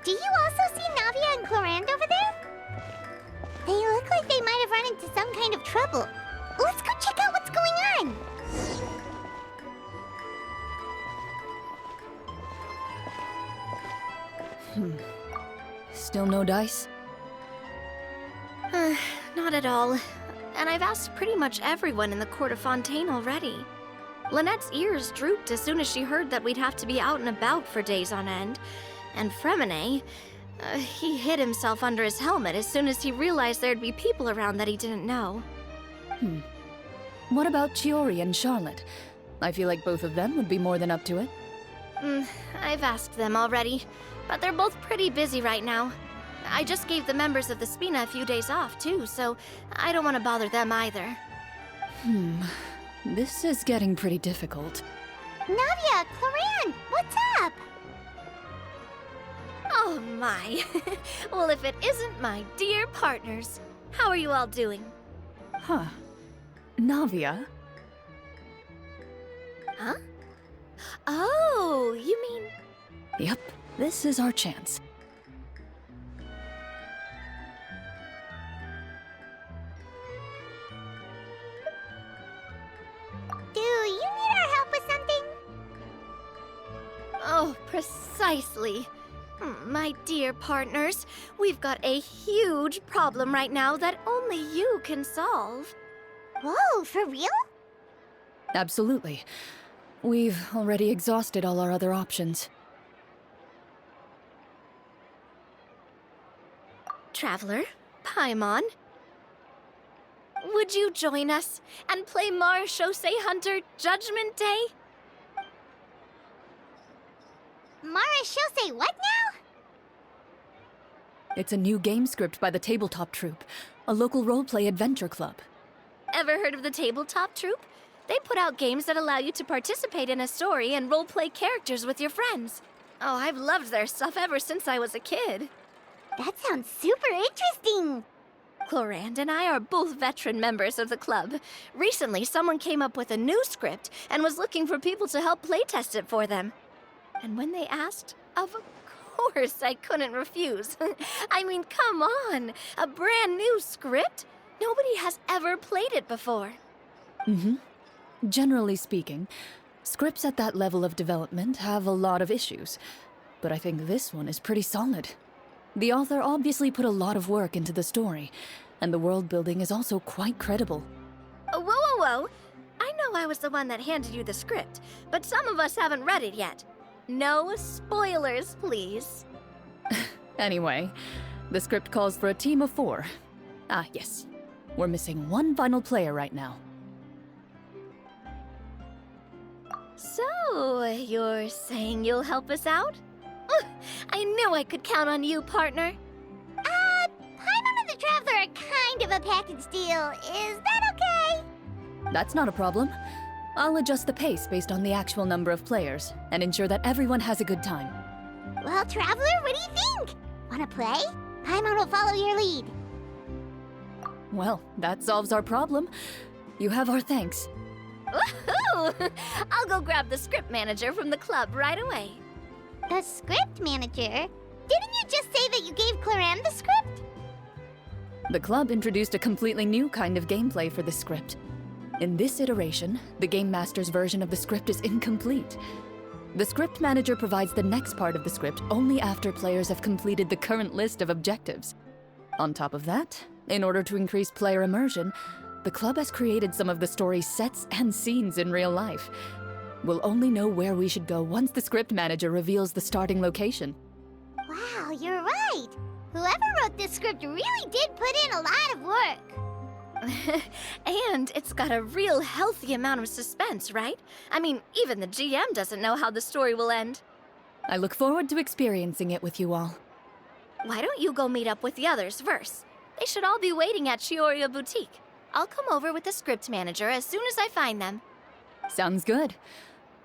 Do you also see Navia and Clorand over there? They look like they might have run into some kind of trouble. Let's go check out what's going on! Still no dice? Not at all. And I've asked pretty much everyone in the court of Fontaine already. Lynette's ears drooped as soon as she heard that we'd have to be out and about for days on end. And Fremine, he hid himself under his helmet as soon as he realized there'd be people around that he didn't know. What about Chiori and Charlotte? I feel like both of them would be more than up to it. I've asked them already, but they're both pretty busy right now. I just gave the members of the Spina a few days off, too, so I don't want to bother them either. This is getting pretty difficult. Navia, Clorand, what's up? Oh my. Well, if it isn't my dear partners. How are you all doing? Huh. Navia? Huh? Oh, you mean... Yep, this is our chance. Do you need our help with something? Oh, precisely. My dear partners, we've got a huge problem right now that only you can solve. Whoa, for real? Absolutely. We've already exhausted all our other options. Traveler, Paimon, would you join us and play Marechaussee Hunter Judgment Day? Marechaussee what now? It's a new game script by the Tabletop Troupe, a local roleplay adventure club. Ever heard of the Tabletop Troupe? They put out games that allow you to participate in a story and roleplay characters with your friends. Oh, I've loved their stuff ever since I was a kid. That sounds super interesting. Clorand and I are both veteran members of the club. Recently, someone came up with a new script and was looking for people to help playtest it for them. And when they asked, of course I couldn't refuse. I mean, come on, a brand new script? Nobody has ever played it before. Generally speaking, scripts at that level of development have a lot of issues, but I think this one is pretty solid. The author obviously put a lot of work into the story, and the world building is also quite credible. Whoa, whoa, whoa! I know I was the one that handed you the script, but some of us haven't read it yet. No spoilers, please. Anyway, the script calls for a team of 4. Ah, yes. We're missing one final player right now. So, you're saying you'll help us out? I knew I could count on you, partner. Paimon and the Traveler are kind of a package deal. Is that okay? That's not a problem. I'll adjust the pace based on the actual number of players, and ensure that everyone has a good time. Well, Traveler, what do you think? Wanna play? Paimon will follow your lead. Well, that solves our problem. You have our thanks. Woohoo! I'll go grab the script manager from the club right away. The script manager? Didn't you just say that you gave Clorand the script? The club introduced a completely new kind of gameplay for the script. In this iteration, the Game Master's version of the script is incomplete. The script manager provides the next part of the script only after players have completed the current list of objectives. On top of that, in order to increase player immersion, the club has created some of the story's sets and scenes in real life. We'll only know where we should go once the script manager reveals the starting location. Wow, you're right. Whoever wrote this script really did put in a lot of work. And it's got a real healthy amount of suspense, right? I mean, even the GM doesn't know how the story will end. I look forward to experiencing it with you all. Why don't you go meet up with the others first? They should all be waiting at Chioria Boutique. I'll come over with the script manager as soon as I find them. Sounds good.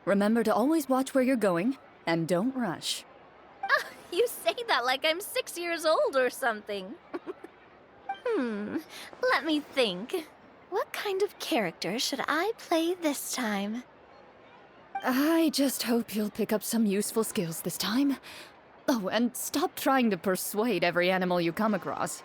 Remember to always watch where you're going, and don't rush. You say that like I'm 6 years old or something. Let me think. What kind of character should I play this time? I just hope you'll pick up some useful skills this time. Oh, and stop trying to persuade every animal you come across.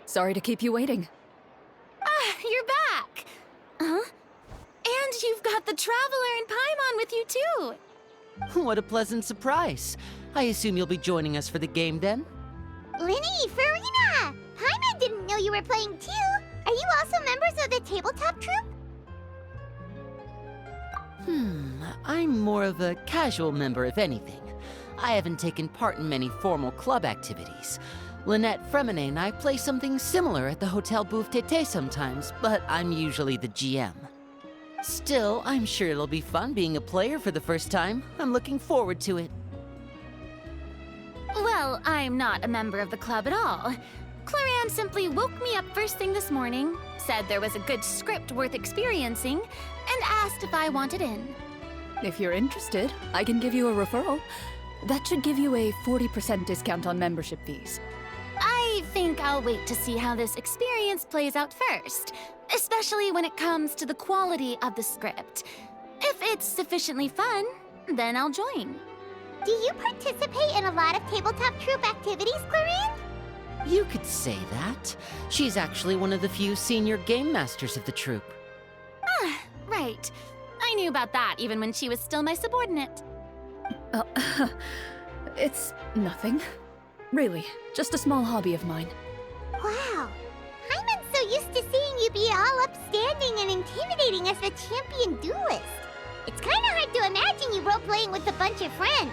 Sorry to keep you waiting. Ah, you're back! Huh? And you've got the Traveler and Paimon with you, too! What a pleasant surprise. I assume you'll be joining us for the game then? Linny, Farina! Paimon didn't know you were playing too. Are you also members of the tabletop troupe? I'm more of a casual member, if anything. I haven't taken part in many formal club activities. Lynette Fremine and I play something similar at the Hotel Bouffe Tété sometimes, but I'm usually the GM. Still, I'm sure it'll be fun being a player for the first time. I'm looking forward to it. Well, I'm not a member of the club at all. Claran simply woke me up first thing this morning, said there was a good script worth experiencing, and asked if I wanted in. If you're interested, I can give you a referral. That should give you a 40% discount on membership fees. I think I'll wait to see how this experience plays out first, especially when it comes to the quality of the script. If it's sufficiently fun, then I'll join. Do you participate in a lot of tabletop troupe activities, Clarin? You could say that. She's actually one of the few senior game masters of the troupe. Ah, right. I knew about that even when she was still my subordinate. It's nothing. Really, just a small hobby of mine. Wow. Paimon's so used to seeing you be all upstanding and intimidating as the champion duelist. It's kind of hard to imagine you role-playing with a bunch of friends.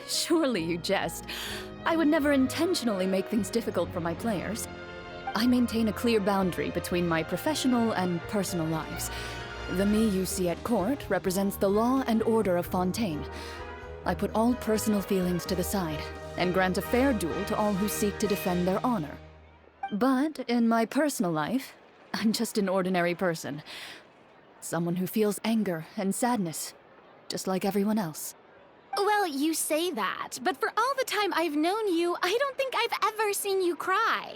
Surely you jest. I would never intentionally make things difficult for my players. I maintain a clear boundary between my professional and personal lives. The me you see at court represents the law and order of Fontaine. I put all personal feelings to the side and grant a fair duel to all who seek to defend their honor. But in my personal life, I'm just an ordinary person. Someone who feels anger and sadness, just like everyone else. Well, you say that, but for all the time I've known you, I don't think I've ever seen you cry.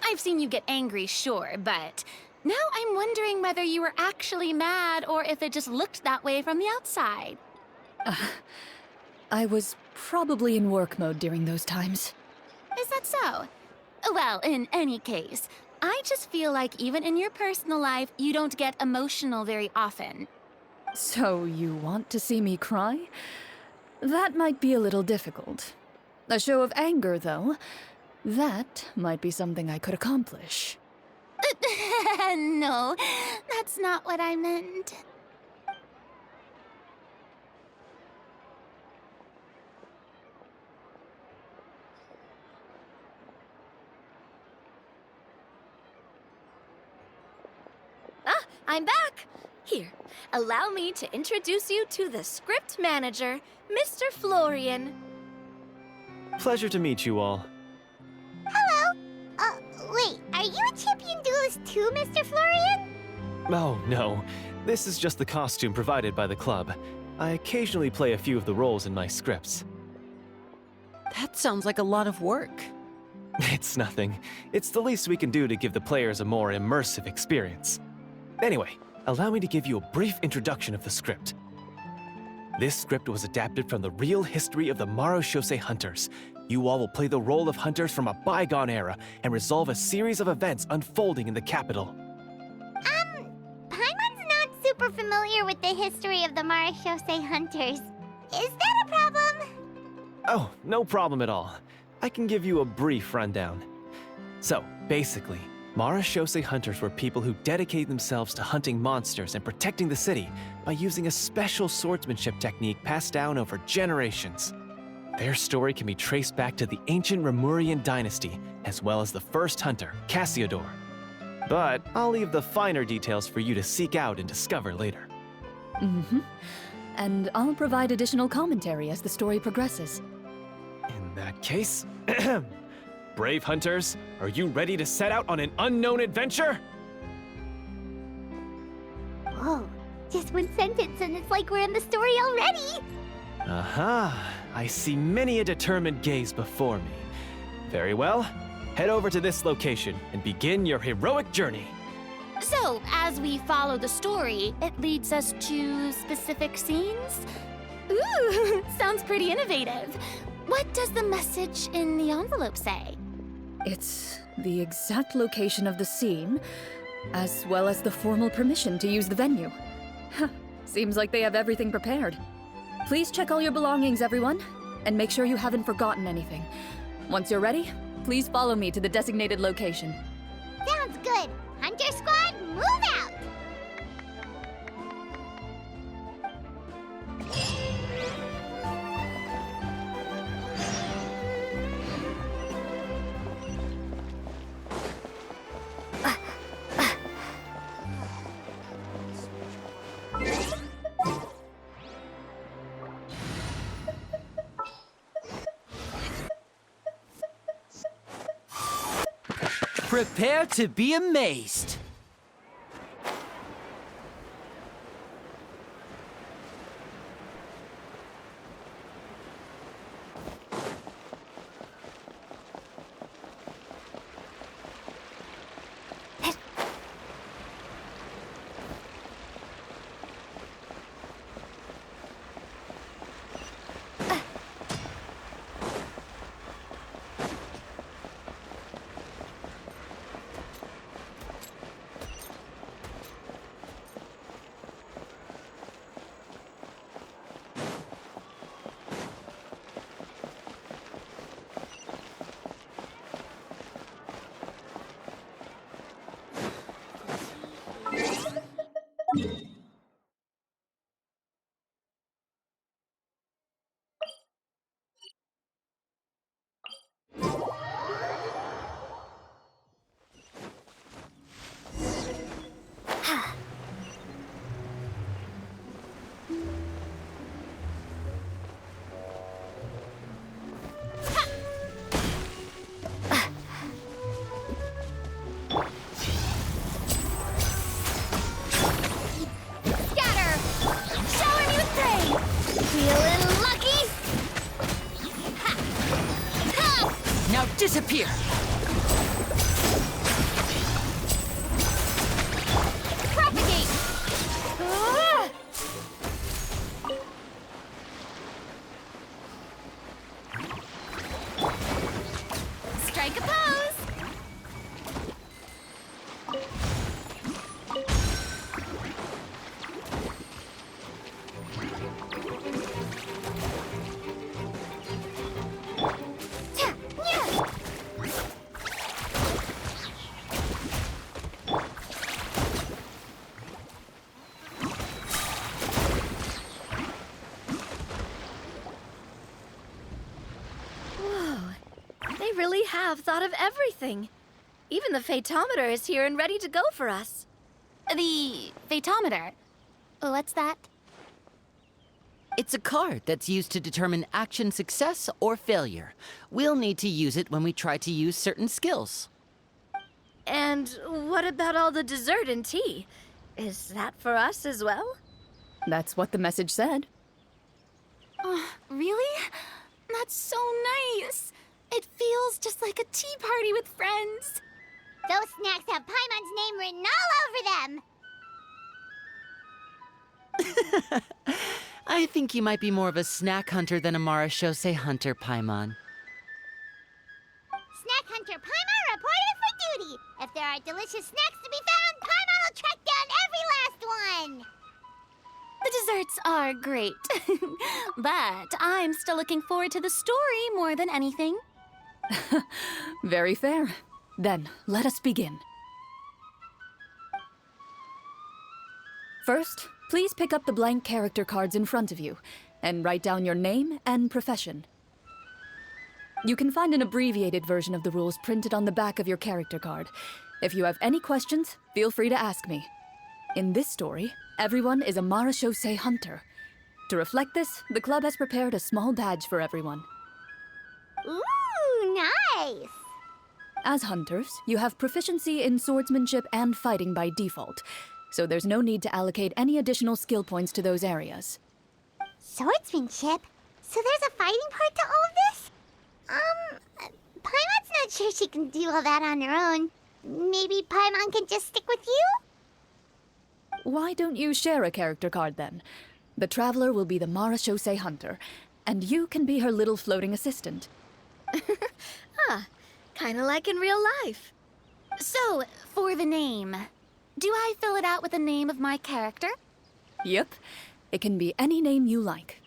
I've seen you get angry, sure, but now I'm wondering whether you were actually mad or if it just looked that way from the outside. I was probably in work mode during those times. Is that so? Well, in any case, I just feel like even in your personal life, you don't get emotional very often. So you want to see me cry? That might be a little difficult. A show of anger, though, that might be something I could accomplish. No, that's not what I meant. Ah, I'm back! Here, allow me to introduce you to the script manager, Mr. Florian. Pleasure to meet you all. Hello. Wait, are you a champion duelist too, Mr. Florian? Oh, no. This is just the costume provided by the club. I occasionally play a few of the roles in my scripts. That sounds like a lot of work. It's nothing. It's the least we can do to give the players a more immersive experience. Anyway, allow me to give you a brief introduction of the script. This script was adapted from the real history of the Marechaussee Hunters. You all will play the role of hunters from a bygone era and resolve a series of events unfolding in the capital. Paimon's not super familiar with the history of the Marechaussee Hunters. Is that a problem? Oh, no problem at all. I can give you a brief rundown. So, basically, Marechaussee Hunters were people who dedicated themselves to hunting monsters and protecting the city by using a special swordsmanship technique passed down over generations. Their story can be traced back to the ancient Remurian dynasty, as well as the first hunter, Cassiodor. But I'll leave the finer details for you to seek out and discover later. and I'll provide additional commentary as the story progresses. In that case, brave hunters, are you ready to set out on an unknown adventure? Whoa, just one sentence and it's like we're in the story already! Aha, I see many a determined gaze before me. Very well, head over to this location and begin your heroic journey. So, as we follow the story, it leads us to specific scenes? Ooh, sounds pretty innovative. What does the message in the envelope say? It's the exact location of the scene, as well as the formal permission to use the venue. Huh, seems like they have everything prepared. Please check all your belongings, everyone, and make sure you haven't forgotten anything. Once you're ready, please follow me to the designated location. Sounds good! Hunter Squad, move out! Prepare to be amazed. Disappear! Propagate! Strike a pose! Really have thought of everything. Even the Fatometer is here and ready to go for us. The Fatometer? What's that? It's a card that's used to determine action success or failure. We'll need to use it when we try to use certain skills. And what about all the dessert and tea? Is that for us as well? That's what the message said. Really? That's so nice. It feels just like a tea party with friends. Those snacks have Paimon's name written all over them. I think you might be more of a snack hunter than a Marashose hunter, Paimon. Snack Hunter Paimon reported for duty. If there are delicious snacks to be found, Paimon will track down every last one. The desserts are great, but I'm still looking forward to the story more than anything. Very fair. Then, let us begin. First, please pick up the blank character cards in front of you, and write down your name and profession. You can find an abbreviated version of the rules printed on the back of your character card. If you have any questions, feel free to ask me. In this story, everyone is a Marashose hunter. To reflect this, the club has prepared a small badge for everyone. Ooh, nice! As hunters, you have proficiency in swordsmanship and fighting by default, so there's no need to allocate any additional skill points to those areas. Swordsmanship? So there's a fighting part to all of this? Paimon's not sure she can do all that on her own. Maybe Paimon can just stick with you? Why don't you share a character card then? The Traveler will be the Marashose Hunter, and you can be her little floating assistant. Kinda like in real life. So, for the name, do I fill it out with the name of my character? Yep. It can be any name you like.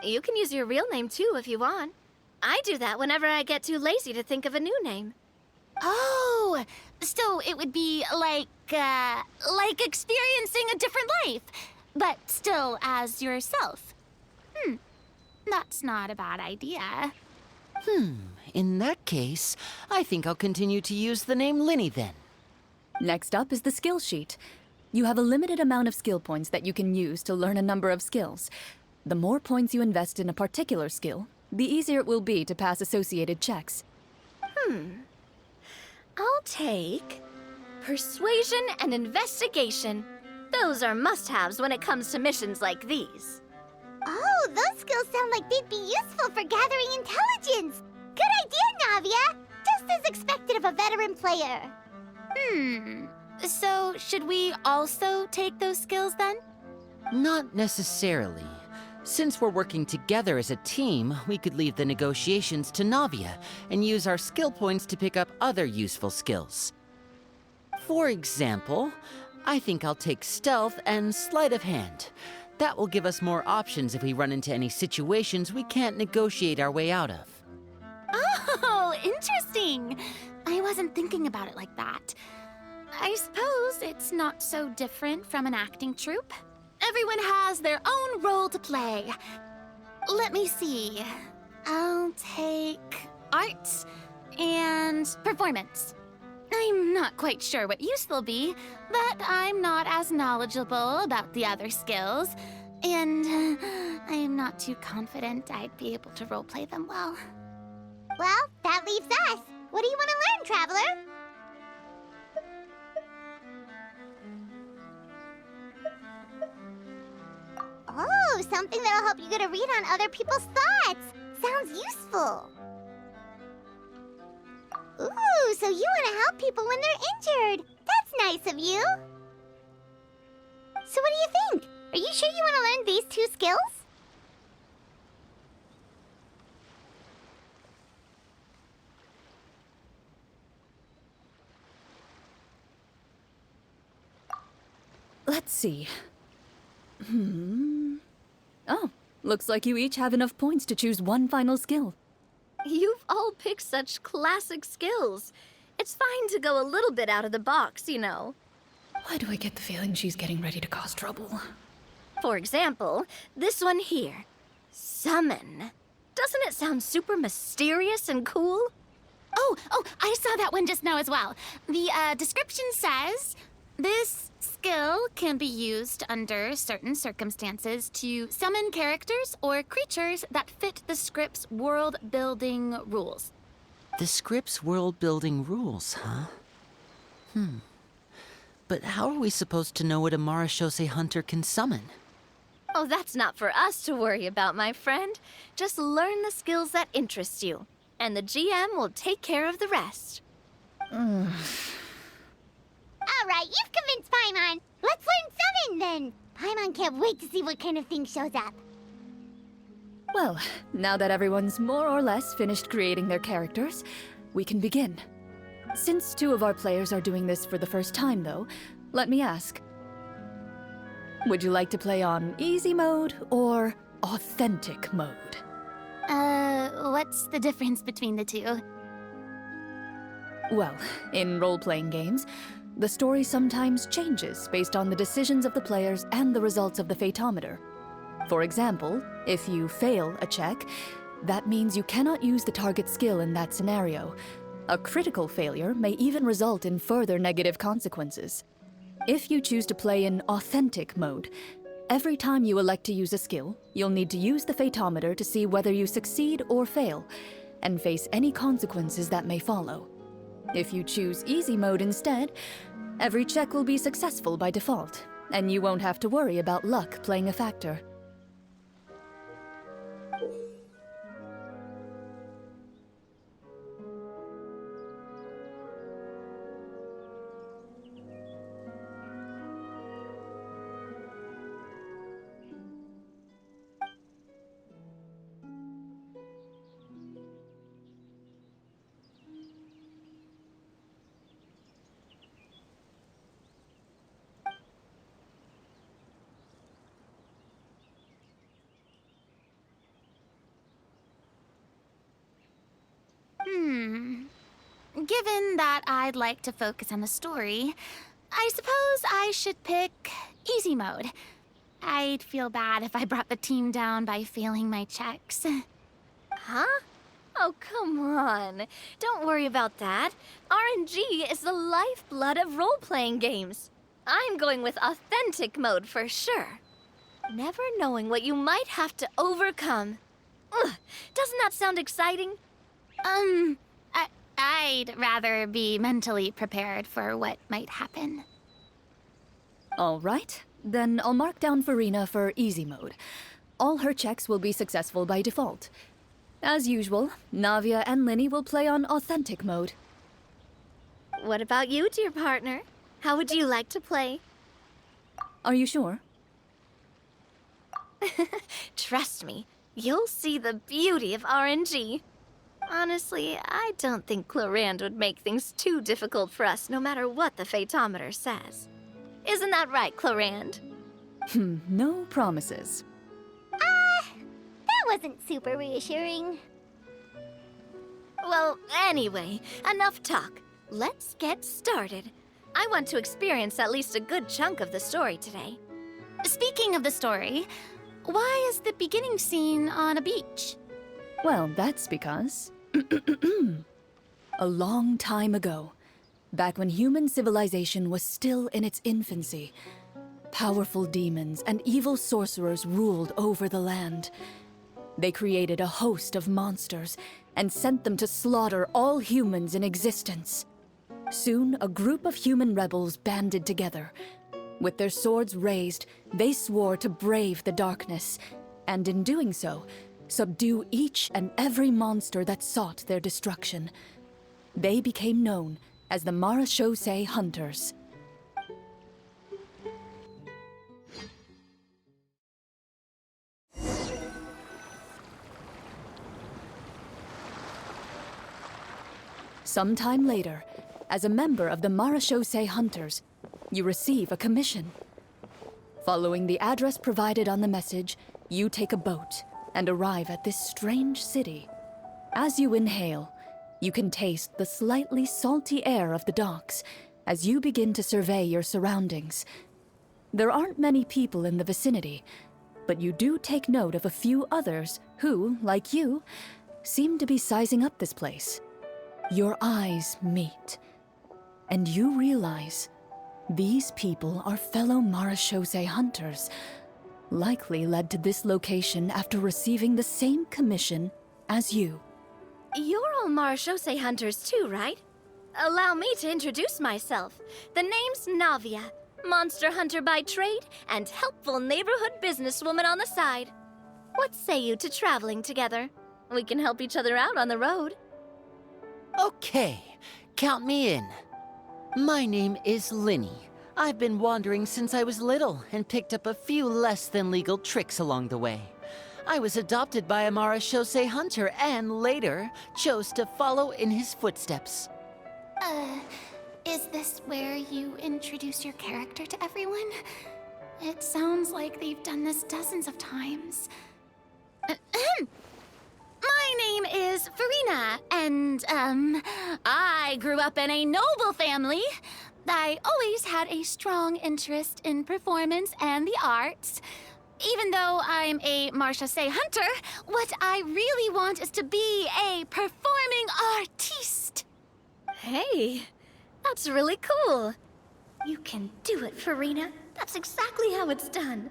You can use your real name too if you want. I do that whenever I get too lazy to think of a new name. Oh, so it would be like experiencing a different life, but still as yourself. That's not a bad idea. In that case, I think I'll continue to use the name Linny then. Next up is the skill sheet. You have a limited amount of skill points that you can use to learn a number of skills. The more points you invest in a particular skill, the easier it will be to pass associated checks. I'll take persuasion and investigation. Those are must-haves when it comes to missions like these. Oh, those skills sound like they'd be useful for gathering intelligence! Good idea, Navia! Just as expected of a veteran player. So should we also take those skills then? Not necessarily. Since we're working together as a team, we could leave the negotiations to Navia and use our skill points to pick up other useful skills. For example, I think I'll take stealth and sleight of hand. That will give us more options if we run into any situations we can't negotiate our way out of. Oh, interesting. I wasn't thinking about it like that. I suppose it's not so different from an acting troupe. Everyone has their own role to play. Let me see. I'll take arts and performance. I'm not quite sure what use they'll be, but I'm not as knowledgeable about the other skills, and I'm not too confident I'd be able to roleplay them well. Well, that leaves us. What do you want to learn, Traveler? Oh, something that'll help you get a read on other people's thoughts. Sounds useful. Ooh, so you want to help people when they're injured. That's nice of you. So what do you think? Are you sure you want to learn these two skills? Let's see. Oh, looks like you each have enough points to choose one final skill. You've all picked such classic skills. It's fine to go a little bit out of the box, you know. Why do I get the feeling she's getting ready to cause trouble? For example, this one here. Summon. Doesn't it sound super mysterious and cool? Oh, I saw that one just now as well. The description says, this skill can be used under certain circumstances to summon characters or creatures that fit the script's world-building rules. The script's world-building rules, huh? But how are we supposed to know what a Marashose hunter can summon? Oh, that's not for us to worry about, my friend. Just learn the skills that interest you, and the GM will take care of the rest. All right, you've convinced Paimon. Let's learn summon then. Paimon can't wait to see what kind of thing shows up. Well, now that everyone's more or less finished creating their characters, we can begin. Since two of our players are doing this for the first time, though, let me ask. Would you like to play on easy mode or authentic mode? What's the difference between the two? Well, in role-playing games, the story sometimes changes based on the decisions of the players and the results of the Fatometer. For example, if you fail a check, that means you cannot use the target skill in that scenario. A critical failure may even result in further negative consequences. If you choose to play in authentic mode, Every time you elect to use a skill, you'll need to use the Fatometer to see whether you succeed or fail, and face any consequences that may follow. If you choose easy mode instead, every check will be successful by default, and you won't have to worry about luck playing a factor. Given that I'd like to focus on the story, I suppose I should pick easy mode. I'd feel bad if I brought the team down by failing my checks. Huh? Oh, come on. Don't worry about that. RNG is the lifeblood of role-playing games. I'm going with authentic mode for sure. Never knowing what you might have to overcome. Ugh, doesn't that sound exciting? I'd rather be mentally prepared for what might happen. All right, then I'll mark down Farina for easy mode. All her checks will be successful by default. As usual, Navia and Linny will play on authentic mode. What about you, dear partner? How would you like to play? Are you sure? Trust me, you'll see the beauty of RNG. Honestly, I don't think Clorand would make things too difficult for us, no matter what the Fatometer says. Isn't that right, Clorand? No promises. That wasn't super reassuring. Well, anyway, enough talk. Let's get started. I want to experience at least a good chunk of the story today. Speaking of the story, why is the beginning scene on a beach? Well, that's because... a long time ago, back when human civilization was still in its infancy, powerful demons and evil sorcerers ruled over the land. They created a host of monsters and sent them to slaughter all humans in existence. Soon, a group of human rebels banded together. With their swords raised, they swore to brave the darkness, and in doing so, subdue each and every monster that sought their destruction. They became known as the Marachose Hunters. Sometime later, as a member of the Marachose Hunters, you receive a commission. Following the address provided on the message, you take a boat and arrive at this strange city. As you inhale, you can taste the slightly salty air of the docks as you begin to survey your surroundings. There aren't many people in the vicinity, but you do take note of a few others who, like you, seem to be sizing up this place. Your eyes meet, and you realize these people are fellow Marachose hunters, likely led to this location after receiving the same commission as you. You're all Marachose hunters too, right? Allow me to introduce myself. The name's Navia, monster hunter by trade and helpful neighborhood businesswoman on the side. What say you to traveling together? We can help each other out on the road. Okay, count me in. My name is Linny. I've been wandering since I was little and picked up a few less than legal tricks along the way. I was adopted by a Marachose hunter and later chose to follow in his footsteps. Is this where you introduce your character to everyone? It sounds like they've done this dozens of times. My name is Farina, and, I grew up in a noble family. I always had a strong interest in performance and the arts. Even though I'm a Marachose hunter, what I really want is to be a performing artiste. Hey, that's really cool. You can do it, Farina. That's exactly how it's done.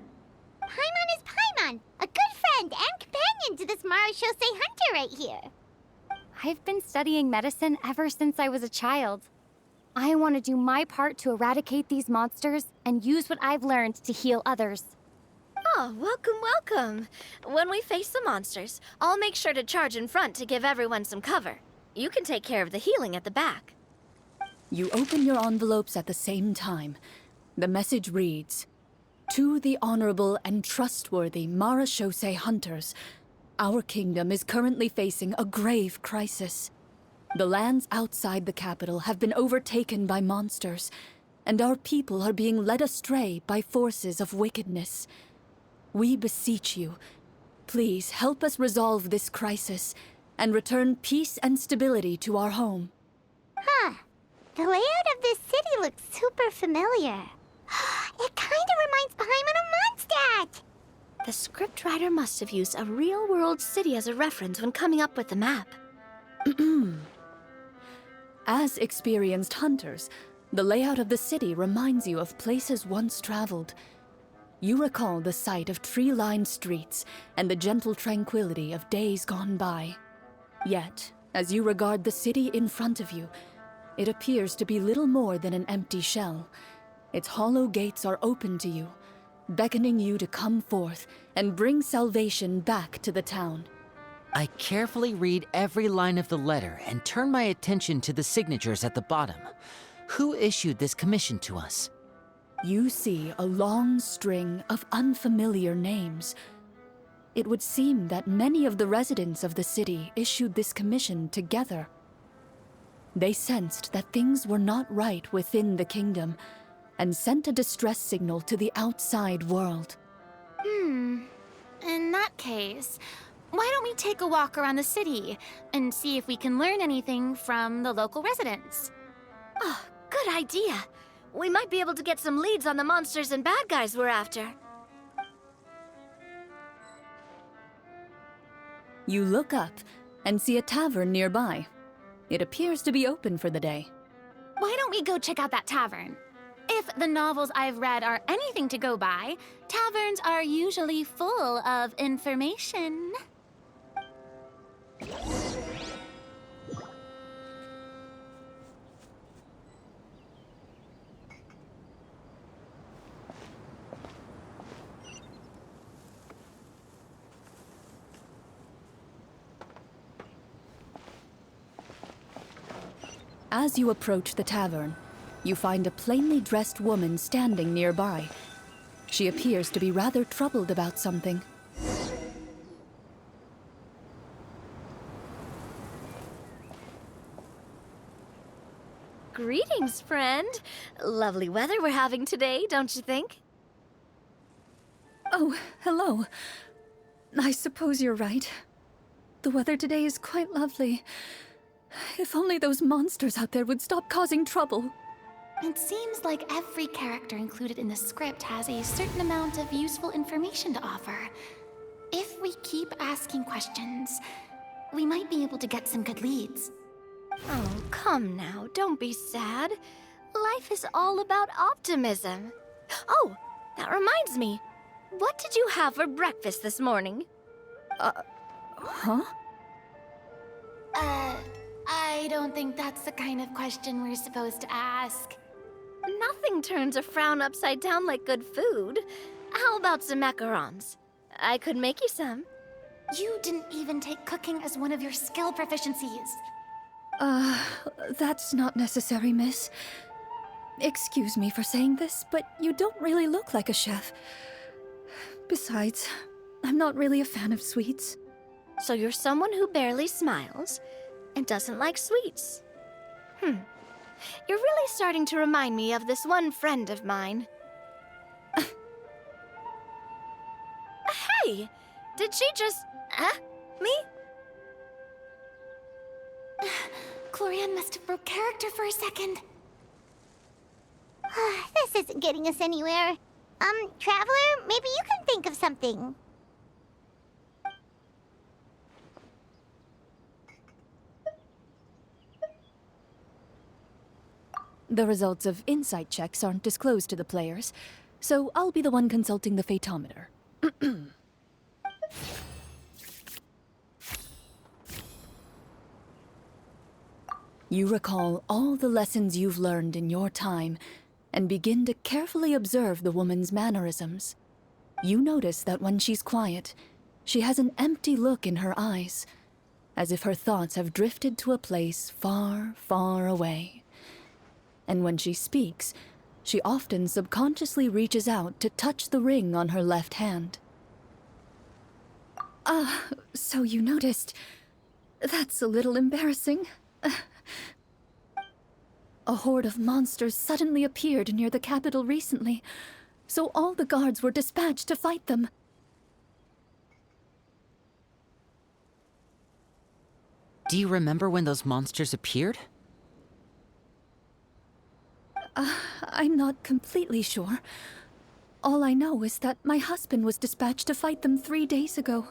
Paimon is Paimon, a good friend and companion to this Marashose hunter right here. I've been studying medicine ever since I was a child. I want to do my part to eradicate these monsters and use what I've learned to heal others. Oh, welcome, welcome. When we face the monsters, I'll make sure to charge in front to give everyone some cover. You can take care of the healing at the back. You open your envelopes at the same time. The message reads, "To the honorable and trustworthy Marashose hunters, our kingdom is currently facing a grave crisis. The lands outside the capital have been overtaken by monsters, and our people are being led astray by forces of wickedness. We beseech you, please help us resolve this crisis and return peace and stability to our home." Huh. The layout of this city looks super familiar. It kinda reminds Paimon of Mondstadt! The scriptwriter must have used a real-world city as a reference when coming up with the map. As experienced hunters, the layout of the city reminds you of places once traveled. You recall the sight of tree-lined streets and the gentle tranquility of days gone by. Yet, as you regard the city in front of you, it appears to be little more than an empty shell. Its hollow gates are open to you, beckoning you to come forth and bring salvation back to the town. I carefully read every line of the letter and turn my attention to the signatures at the bottom. Who issued this commission to us? You see a long string of unfamiliar names. It would seem that many of the residents of the city issued this commission together. They sensed that things were not right within the kingdom and sent a distress signal to the outside world. In that case, why don't we take a walk around the city and see if we can learn anything from the local residents? Oh, good idea. We might be able to get some leads on the monsters and bad guys we're after. You look up and see a tavern nearby. It appears to be open for the day. Why don't we go check out that tavern? If the novels I've read are anything to go by, taverns are usually full of information. As you approach the tavern, you find a plainly dressed woman standing nearby. She appears to be rather troubled about something. Greetings, friend. Lovely weather we're having today, don't you think? Oh, hello. I suppose you're right. The weather today is quite lovely. If only those monsters out there would stop causing trouble. It seems like every character included in the script has a certain amount of useful information to offer. If we keep asking questions, we might be able to get some good leads. Oh, come now, don't be sad. Life is all about optimism. Oh, that reminds me. What did you have for breakfast this morning? Huh? I don't think that's the kind of question we're supposed to ask. Nothing turns a frown upside down like good food. How about some macarons? I could make you some. You didn't even take cooking as one of your skill proficiencies. That's not necessary, miss. Excuse me for saying this, but you don't really look like a chef. Besides, I'm not really a fan of sweets. So you're someone who barely smiles and doesn't like sweets. You're really starting to remind me of this one friend of mine. Hey! Did she just... me? Chlorian must have broke character for a second. This isn't getting us anywhere. Traveler, maybe you can think of something. The results of insight checks aren't disclosed to the players, so I'll be the one consulting the fatometer. You recall all the lessons you've learned in your time and begin to carefully observe the woman's mannerisms. You notice that when she's quiet, she has an empty look in her eyes, as if her thoughts have drifted to a place far, far away. And when she speaks, she often subconsciously reaches out to touch the ring on her left hand. So you noticed. That's a little embarrassing. A horde of monsters suddenly appeared near the capital recently, so all the guards were dispatched to fight them. Do you remember when those monsters appeared? I'm not completely sure. All I know is that my husband was dispatched to fight them 3 days ago.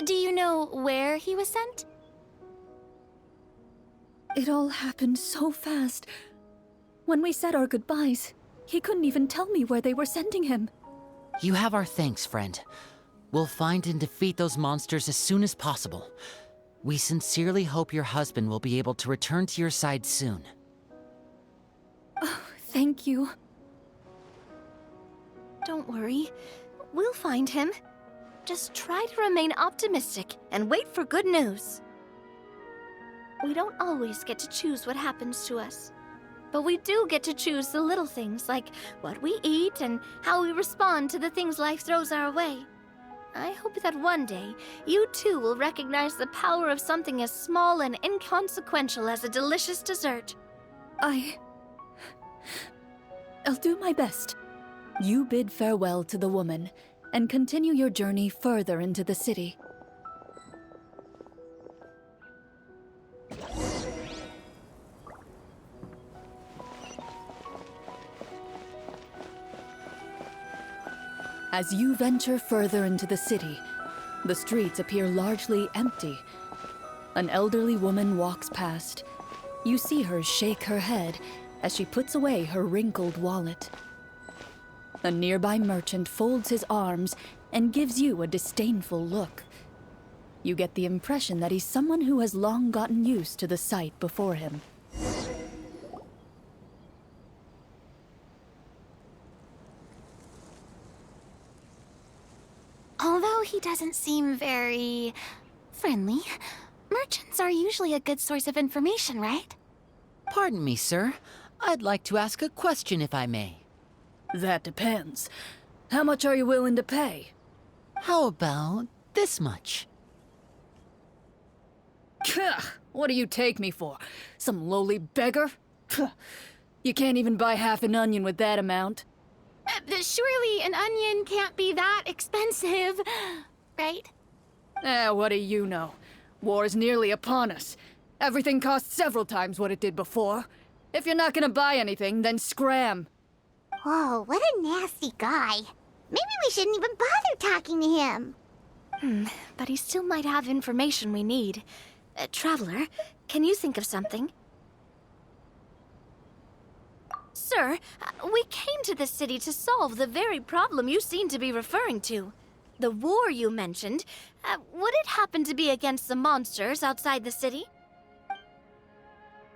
Do you know where he was sent? It all happened so fast. When we said our goodbyes, he couldn't even tell me where they were sending him. You have our thanks, friend. We'll find and defeat those monsters as soon as possible. We sincerely hope your husband will be able to return to your side soon. Oh, thank you. Don't worry. We'll find him. Just try to remain optimistic and wait for good news. We don't always get to choose what happens to us. But we do get to choose the little things, like what we eat and how we respond to the things life throws our way. I hope that one day, you too will recognize the power of something as small and inconsequential as a delicious dessert. I'll do my best. You bid farewell to the woman and continue your journey further into the city. As you venture further into the city, the streets appear largely empty. An elderly woman walks past. You see her shake her head as she puts away her wrinkled wallet. A nearby merchant folds his arms and gives you a disdainful look. You get the impression that he's someone who has long gotten used to the sight before him. Although he doesn't seem very friendly, merchants are usually a good source of information, right? Pardon me, sir. I'd like to ask a question if I may. That depends. How much are you willing to pay? How about this much? What do you take me for? Some lowly beggar? You can't even buy half an onion with that amount. Surely an onion can't be that expensive, right? What do you know? War's nearly upon us. Everything costs several times what it did before. If you're not gonna buy anything, then scram. Whoa, what a nasty guy. Maybe we shouldn't even bother talking to him. But he still might have information we need. Traveler, can you think of something? Sir, we came to this city to solve the very problem you seem to be referring to. The war you mentioned, would it happen to be against the monsters outside the city?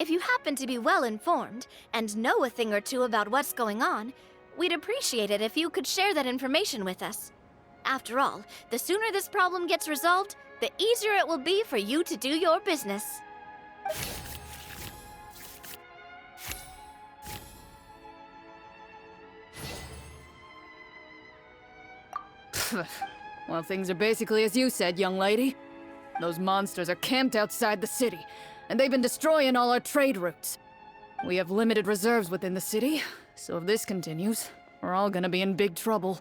If you happen to be well informed and know a thing or two about what's going on, we'd appreciate it if you could share that information with us. After all, the sooner this problem gets resolved, the easier it will be for you to do your business. Well, things are basically as you said, young lady. Those monsters are camped outside the city, and they've been destroying all our trade routes. We have limited reserves within the city, so if this continues, we're all gonna be in big trouble.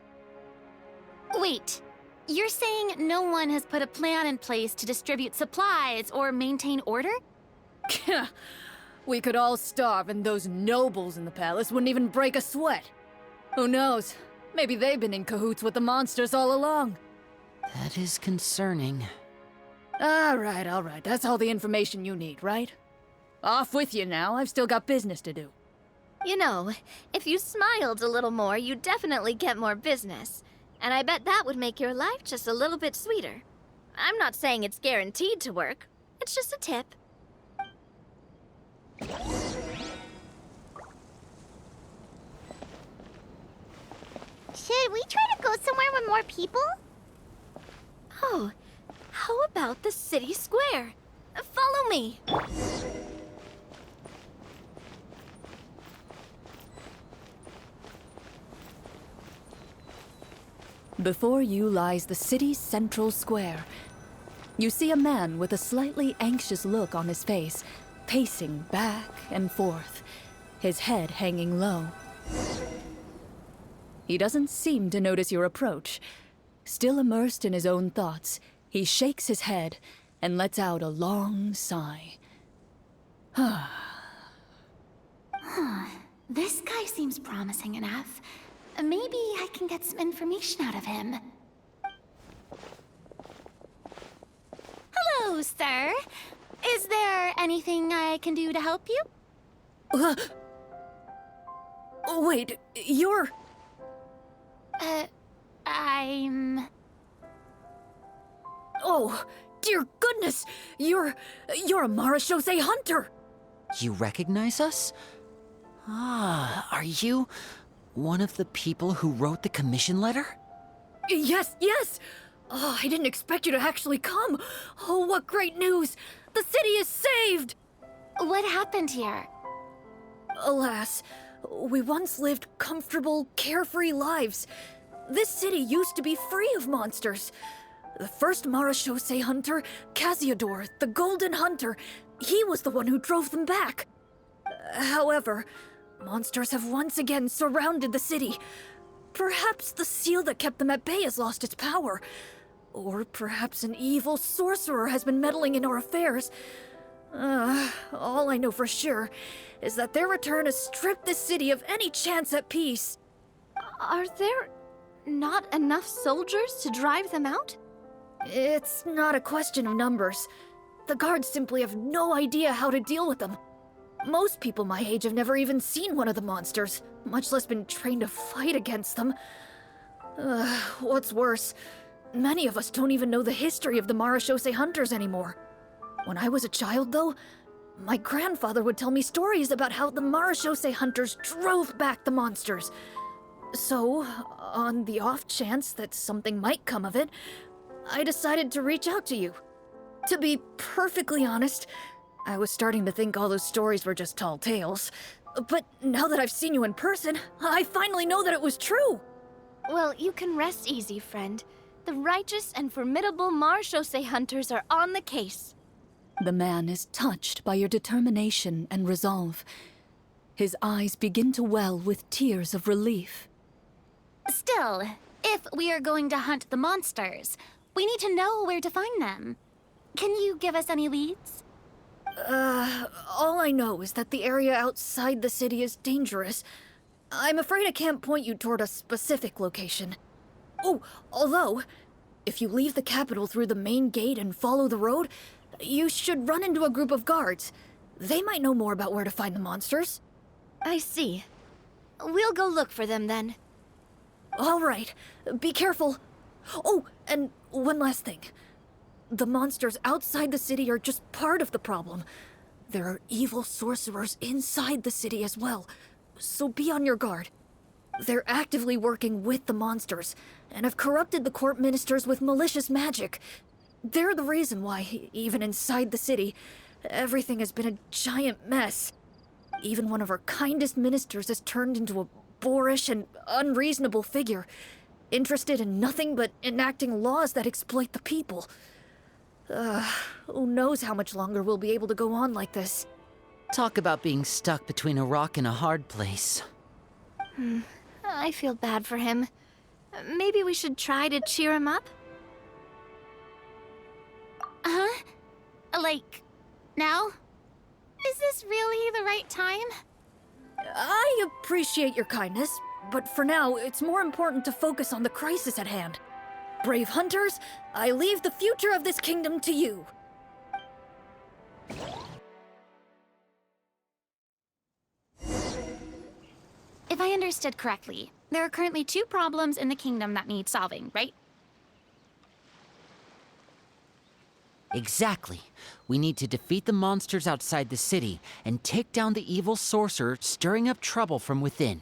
Wait, you're saying no one has put a plan in place to distribute supplies or maintain order? We could all starve and those nobles in the palace wouldn't even break a sweat. Who knows? Maybe they've been in cahoots with the monsters all along. That is concerning. All right. That's all the information you need, right? Off with you now. I've still got business to do. You know, if you smiled a little more, you'd definitely get more business. And I bet that would make your life just a little bit sweeter. I'm not saying it's guaranteed to work. It's just a tip. Should we try to go somewhere with more people? Oh, how about the city square? Follow me. Before you lies the city's central square. You see a man with a slightly anxious look on his face, pacing back and forth, his head hanging low. He doesn't seem to notice your approach. Still immersed in his own thoughts, he shakes his head and lets out a long sigh. This guy seems promising enough. Maybe I can get some information out of him. Hello, sir. Is there anything I can do to help you? Wait, you're... I'm... Oh, dear goodness! You're a Marashose hunter! You recognize us? Ah, are you one of the people who wrote the commission letter? Yes, yes! Oh, I didn't expect you to actually come. Oh, what great news! The city is saved! What happened here? Alas, we once lived comfortable, carefree lives. This city used to be free of monsters. The first Marashose hunter, Casiodor, the Golden Hunter, he was the one who drove them back. However, monsters have once again surrounded the city. Perhaps the seal that kept them at bay has lost its power. Or perhaps an evil sorcerer has been meddling in our affairs. All I know for sure is that their return has stripped the city of any chance at peace. Are there not enough soldiers to drive them out? It's not a question of numbers. The guards simply have no idea how to deal with them. Most people my age have never even seen one of the monsters, much less been trained to fight against them. What's worse, many of us don't even know the history of the Marashose hunters anymore. When I was a child, though, my grandfather would tell me stories about how the Marashose hunters drove back the monsters. So, on the off chance that something might come of it, I decided to reach out to you. To be perfectly honest, I was starting to think all those stories were just tall tales. But now that I've seen you in person, I finally know that it was true! Well, you can rest easy, friend. The righteous and formidable Marashose hunters are on the case. The man is touched by your determination and resolve. His eyes begin to well with tears of relief. Still, if we are going to hunt the monsters, we need to know where to find them. Can you give us any leads? All I know is that the area outside the city is dangerous. I'm afraid I can't point you toward a specific location. Oh, although, if you leave the capital through the main gate and follow the road, you should run into a group of guards. They might know more about where to find the monsters. I see. We'll go look for them then. All right, be careful. Oh, and one last thing. The monsters outside the city are just part of the problem. There are evil sorcerers inside the city as well, so be on your guard. They're actively working with the monsters, and have corrupted the court ministers with malicious magic. They're the reason why, even inside the city, everything has been a giant mess. Even one of our kindest ministers has turned into a boorish and unreasonable figure, interested in nothing but enacting laws that exploit the people. Who knows how much longer we'll be able to go on like this. Talk about being stuck between a rock and a hard place. I feel bad for him. Maybe we should try to cheer him up? Huh? Like, now? Is this really the right time? I appreciate your kindness, but for now, it's more important to focus on the crisis at hand. Brave hunters, I leave the future of this kingdom to you. If I understood correctly, There are currently 2 problems in the kingdom that need solving, right? Exactly. We need to defeat the monsters outside the city and take down the evil sorcerer stirring up trouble from within.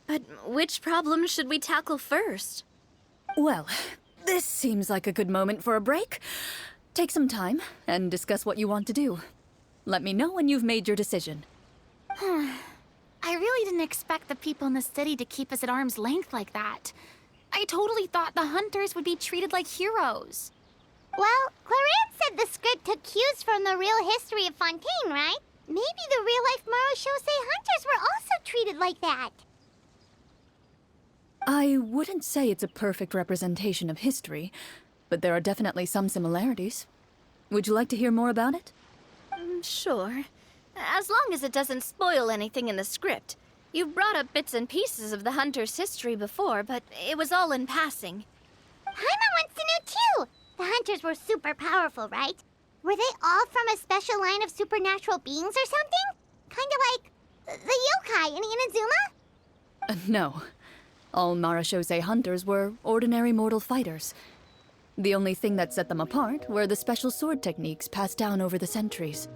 But which problem should we tackle first? Well, this seems like a good moment for a break. Take some time and discuss what you want to do. Let me know when you've made your decision. I really didn't expect the people in the city to keep us at arm's length like that. I totally thought the hunters would be treated like heroes. Well, Clarence said the script took cues from the real history of Fontaine, right? Maybe the real-life Marachose hunters were also treated like that. I wouldn't say it's a perfect representation of history, but there are definitely some similarities. Would you like to hear more about it? Sure. As long as it doesn't spoil anything in the script. You've brought up bits and pieces of the hunter's history before, but it was all in passing. Paimon wants to know too! The hunters were super powerful, right? Were they all from a special line of supernatural beings or something? Kinda like the yokai in Inazuma? No. All Marachose hunters were ordinary mortal fighters. The only thing that set them apart were the special sword techniques passed down over the centuries.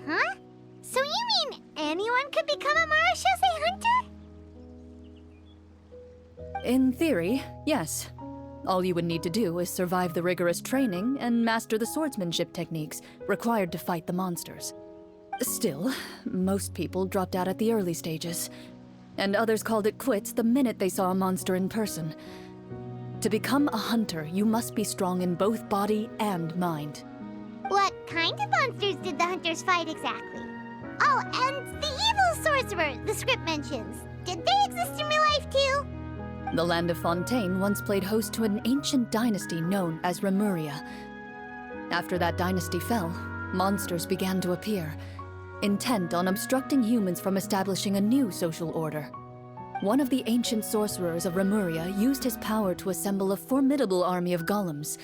Huh? So you mean anyone could become a Marachose hunter? In theory, yes. All you would need to do is survive the rigorous training and master the swordsmanship techniques required to fight the monsters. Still, most people dropped out at the early stages, and others called it quits the minute they saw a monster in person. To become a hunter, you must be strong in both body and mind. What kind of monsters did the hunters fight exactly? Oh, and the evil sorcerer the script mentions. Did they exist in real life too? The land of Fontaine once played host to an ancient dynasty known as Remuria. After that dynasty fell, monsters began to appear, intent on obstructing humans from establishing a new social order. One of the ancient sorcerers of Remuria used his power to assemble a formidable army of golems.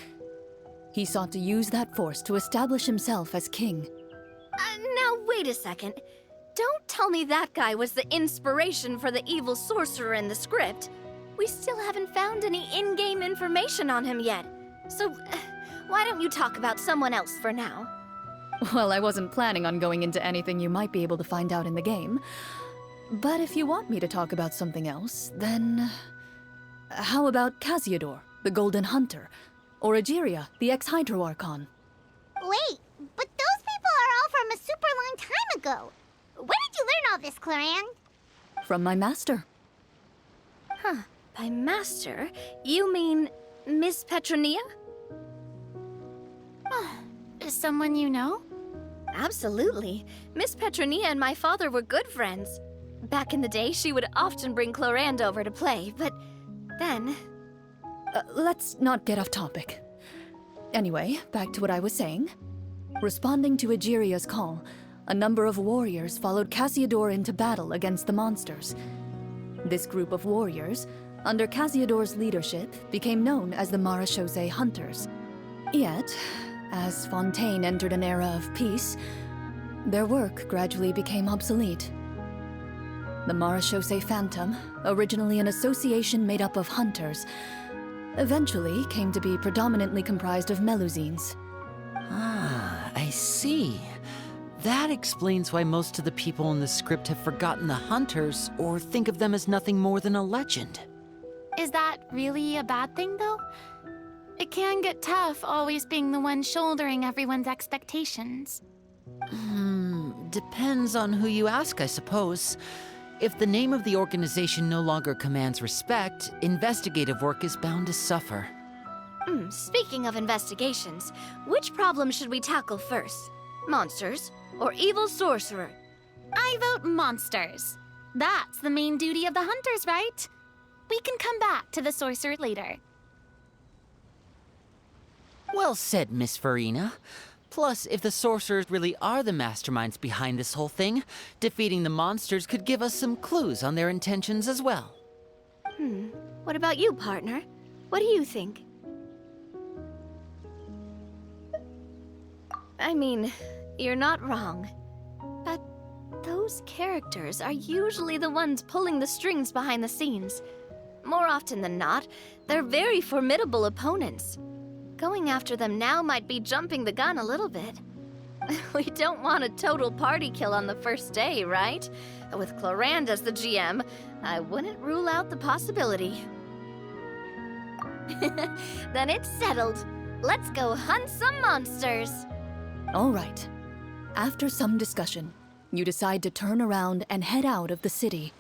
He sought to use that force to establish himself as king. Now, wait a second. Don't tell me that guy was the inspiration for the evil sorcerer in the script. We still haven't found any in-game information on him yet. So, why don't you talk about someone else for now? Well, I wasn't planning on going into anything you might be able to find out in the game. But if you want me to talk about something else, then... How about Casiodor, the Golden Hunter? Or Egeria, the ex-Hydro Archon? Wait, but those people are all from a super long time ago. Where did you learn all this, Claran? From my master. By master, you mean Miss Petronia? Is someone you know? Absolutely. Miss Petronia and my father were good friends. Back in the day, she would often bring Clorand over to play, but then... Let's not get off topic. Anyway, back to what I was saying. Responding to Egeria's call, a number of warriors followed Casiodor into battle against the monsters. This group of warriors, under Casiodor's leadership, became known as the Marachose Hunters. Yet, as Fontaine entered an era of peace, their work gradually became obsolete. The Marachose Phantom, originally an association made up of hunters, eventually came to be predominantly comprised of Melusines. Ah, I see. That explains why most of the people in the script have forgotten the hunters or think of them as nothing more than a legend. Is that really a bad thing, though? It can get tough always being the one shouldering everyone's expectations. Depends on who you ask, I suppose. If the name of the organization no longer commands respect, investigative work is bound to suffer. Speaking of investigations, which problem should we tackle first? Monsters or evil sorcerer? I vote monsters. That's the main duty of the hunters, right? We can come back to the sorcerer later. Well said, Miss Farina. Plus, if the sorcerers really are the masterminds behind this whole thing, defeating the monsters could give us some clues on their intentions as well. What about you, partner? What do you think? I mean, you're not wrong. But those those characters are usually the ones pulling the strings behind the scenes. More often than not, they're very formidable opponents. Going after them now might be jumping the gun a little bit. We don't want a total party kill on the first day, right? With Clorand as the GM, I wouldn't rule out the possibility. Then it's settled. Let's go hunt some monsters. All right. After some discussion, you decide to turn around and head out of the city.